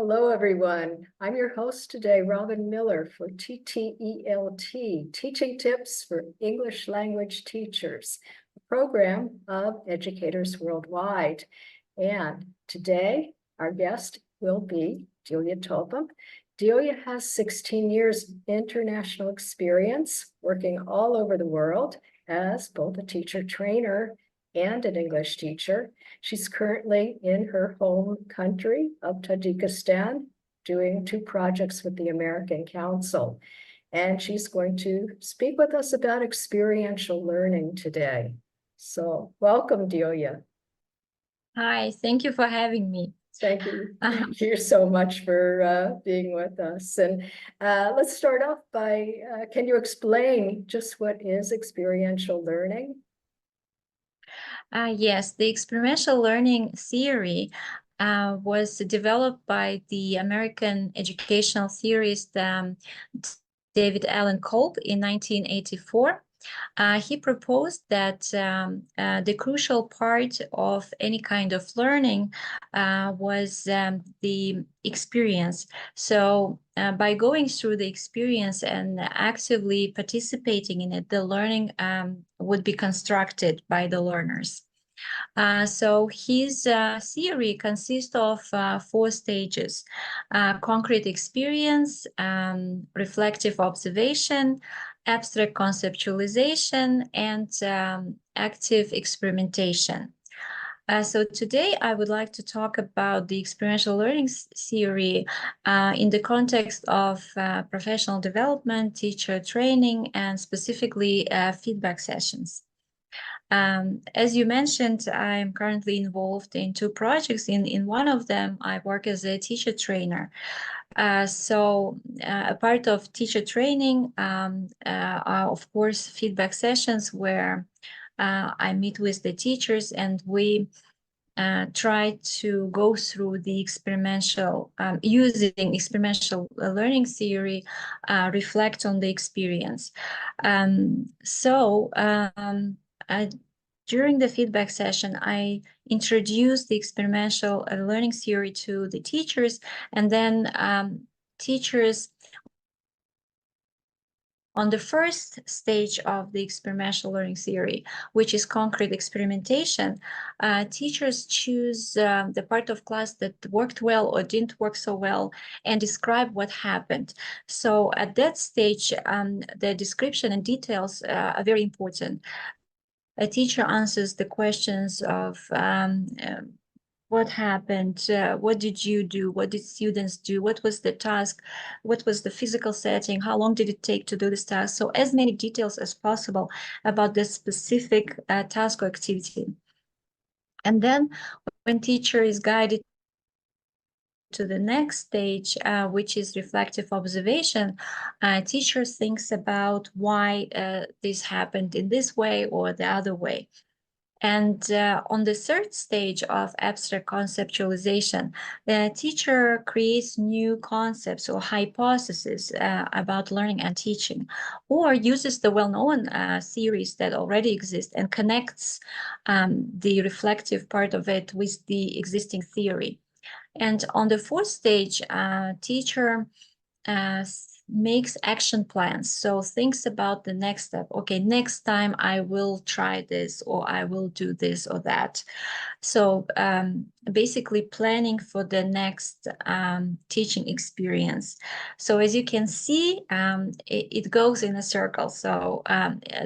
Hello, everyone. I'm your host today, Robin Miller for TTELT, Teaching Tips for English Language Teachers, a program of educators worldwide. And today, our guest will be Dilia Topham. Dilia has 16 years international experience working all over the world as both a teacher trainer and an English teacher. She's currently in her home country of Tajikistan doing 2 projects with the American Council. And she's going to speak with us about experiential learning today. So welcome, Dilia. Hi, thank you for having me. Thank you. Thank you so much for being with us. And let's start off by, can you explain just what is experiential learning? Yes, the experiential learning theory was developed by the American educational theorist David Allen Kolb in 1984. He proposed that the crucial part of any kind of learning was the experience. So by going through the experience and actively participating in it, the learning would be constructed by the learners. So his theory consists of 4 stages: concrete experience, reflective observation, abstract conceptualization, and active experimentation. So today I would like to talk about the experiential learning theory in the context of professional development, teacher training, and specifically feedback sessions. As you mentioned, I'm currently involved in 2 projects. In one of them, I work as a teacher trainer. A part of teacher training are, of course, feedback sessions where I meet with the teachers and we try to go through the experiential, using experiential learning theory, reflect on the experience. During the feedback session, I introduced the experiential learning theory to the teachers, and then teachers on the first stage of the experiential learning theory, which is concrete experimentation, teachers choose the part of class that worked well or didn't work so well and describe what happened. So at that stage, the description and details are very important. A teacher answers the questions of what happened, what did you do, what did students do, what was the task, what was the physical setting, how long did it take to do this task. So as many details as possible about the specific task or activity. And then when teacher is guided to the next stage, which is reflective observation, teacher thinks about why this happened in this way or the other way. And on the third stage of abstract conceptualization, the teacher creates new concepts or hypotheses about learning and teaching, or uses the well-known theories that already exist and connects the reflective part of it with the existing theory. And on the fourth stage, teacher makes action plans. So thinks about the next step. Okay, next time I will try this, or I will do this or that. So basically planning for the next teaching experience. So as you can see, it goes in a circle. So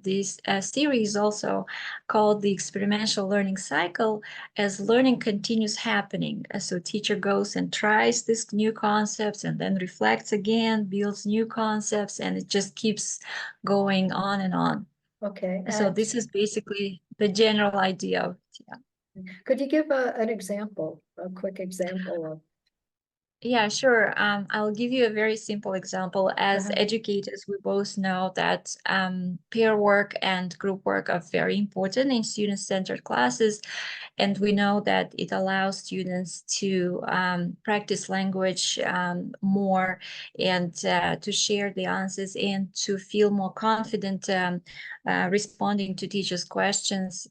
this series is also called the Experiential Learning Cycle, as learning continues happening. So teacher goes and tries these new concepts and then reflects again, builds new concepts, and it just keeps going on and on. Okay. So this is basically the general idea of it. Yeah. Could you give an example, a quick example of? Yeah, sure. I'll give you a very simple example. As educators, we both know that peer work and group work are very important in student-centered classes. And we know that it allows students to practice language more and to share the answers and to feel more confident responding to teachers' questions.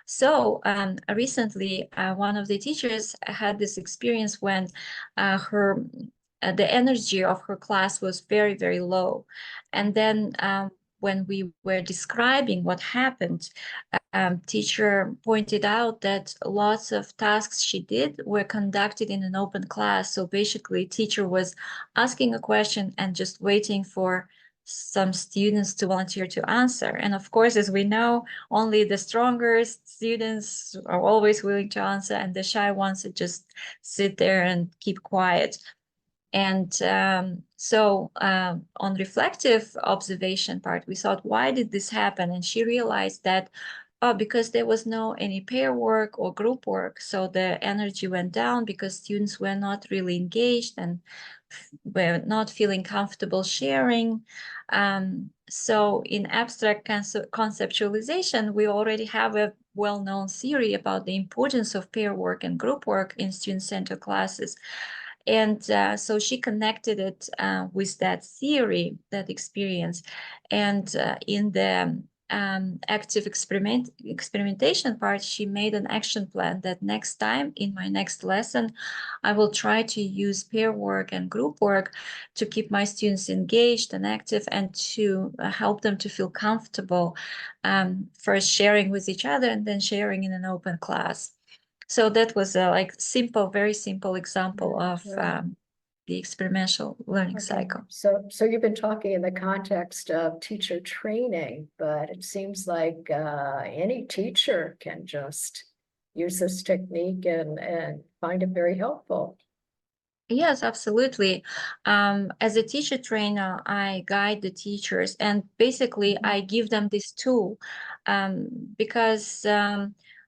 So recently, one of the teachers had this experience when the energy of her class was very, very low. And then when we were describing what happened, teacher pointed out that lots of tasks she did were conducted in an open class. So basically, teacher was asking a question and just waiting for some students to volunteer to answer. And of course, as we know, only the stronger students are always willing to answer, and the shy ones that just sit there and keep quiet. And so on reflective observation part, we thought, why did this happen? And she realized that, because there was no any pair work or group work. So the energy went down because students were not really engaged and were not feeling comfortable sharing. So in abstract conceptualization, we already have a well-known theory about the importance of pair work and group work in student-centered classes. And so she connected it with that theory, that experience. And in the active experimentation part, she made an action plan that next time in my next lesson, I will try to use pair work and group work to keep my students engaged and active, and to help them to feel comfortable, first sharing with each other and then sharing in an open class. So that was a very simple example of the experiential learning cycle. So you've been talking in the context of teacher training, but it seems like any teacher can just use this technique and find it very helpful. Yes, absolutely. As a teacher trainer, I guide the teachers, and basically I give them this tool because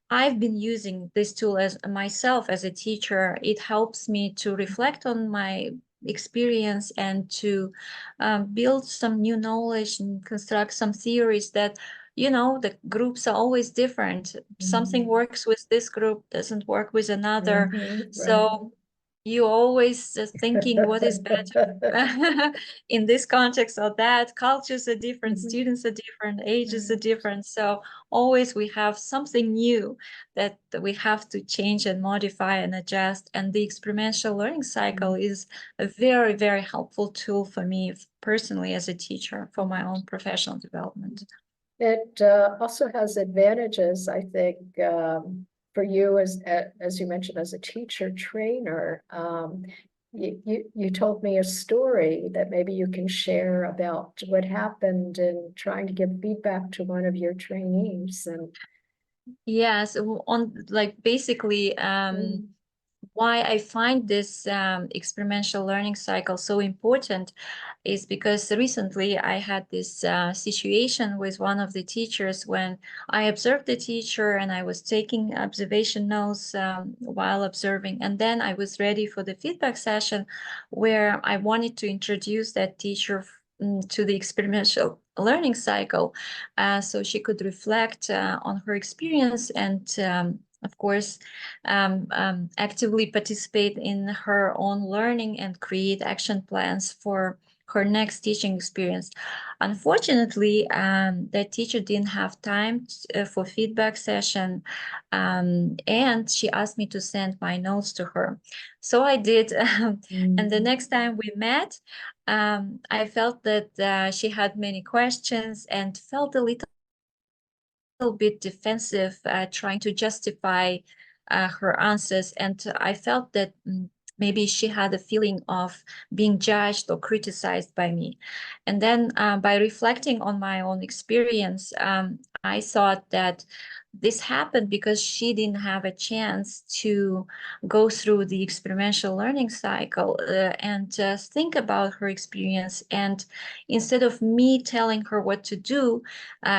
I've been using this tool as myself as a teacher. It helps me to reflect on my experience and to build some new knowledge and construct some theories that, the groups are always different. Something works with this group, doesn't work with another. So you always thinking what is better in this context or that. Cultures are different, students are different, ages are different. So always we have something new that we have to change and modify and adjust. And the experiential learning cycle is a very, very helpful tool for me personally as a teacher for my own professional development. It also has advantages, I think, for you as you mentioned, as a teacher trainer. You told me a story that maybe you can share about what happened in trying to give feedback to one of your trainees. And yes, basically why I find this experiential learning cycle so important is because recently I had this situation with one of the teachers when I observed the teacher and I was taking observation notes while observing. And then I was ready for the feedback session where I wanted to introduce that teacher to the experiential learning cycle, so she could reflect on her experience and of course, actively participate in her own learning and create action plans for her next teaching experience. Unfortunately, that teacher didn't have time for feedback session, and she asked me to send my notes to her. So I did, and the next time we met, I felt that she had many questions and felt a little bit defensive, trying to justify her answers. And I felt that maybe she had a feeling of being judged or criticized by me. And then by reflecting on my own experience, I thought that this happened because she didn't have a chance to go through the experiential learning cycle and think about her experience. And instead of me telling her what to do,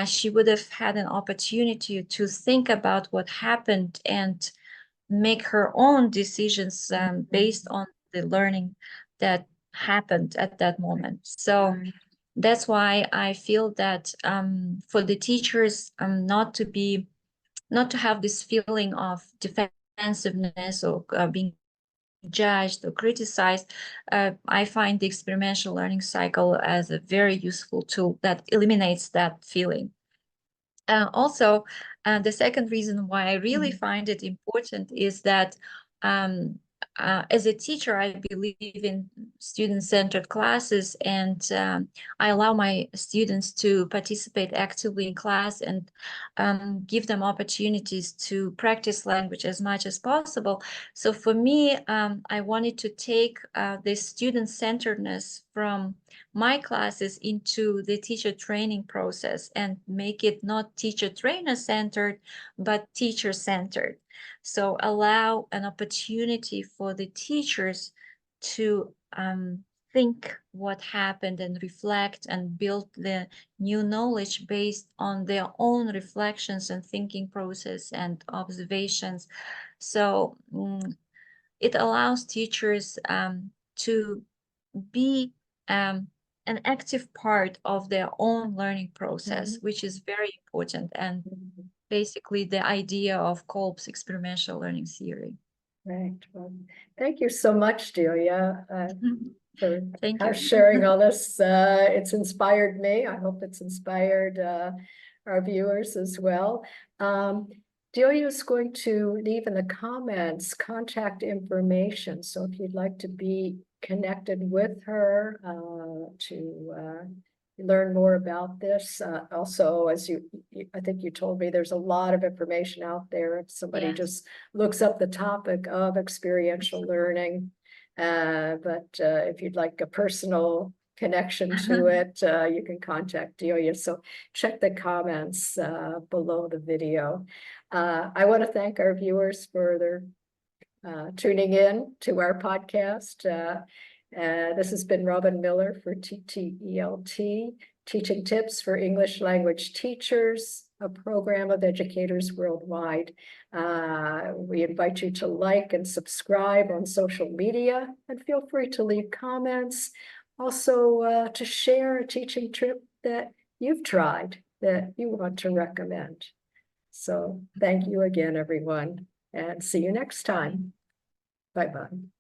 she would have had an opportunity to think about what happened and make her own decisions based on the learning that happened at that moment. So that's why I feel that for the teachers not to have this feeling of defensiveness or being judged or criticized, I find the experiential learning cycle as a very useful tool that eliminates that feeling. Also, the second reason why I really find it important is that as a teacher, I believe in student-centered classes, and I allow my students to participate actively in class and give them opportunities to practice language as much as possible. So for me, I wanted to take this student-centeredness from my classes into the teacher training process and make it not teacher trainer centered, but teacher centered. So allow an opportunity for the teachers to think what happened and reflect and build the new knowledge based on their own reflections and thinking process and observations. So it allows teachers to be an active part of their own learning process, which is very important, and basically the idea of Kolb's experiential learning theory. Right. Well, thank you so much, Delia, for Thank you. sharing all this. It's inspired me. I hope it's inspired our viewers as well. Delia is going to leave in the comments contact information. So if you'd like to be connected with her to learn more about this. Also, as I think you told me, there's a lot of information out there. If somebody just looks up the topic of experiential learning, but if you'd like a personal connection to it, you can contact Delia. So check the comments below the video. I want to thank our viewers for their tuning in to our podcast. This has been Robin Miller for TTELT, Teaching Tips for English Language Teachers, a program of educators worldwide. We invite you to like and subscribe on social media, and feel free to leave comments. Also, to share a teaching trip that you've tried that you want to recommend. So thank you again, everyone, and see you next time. Bye-bye.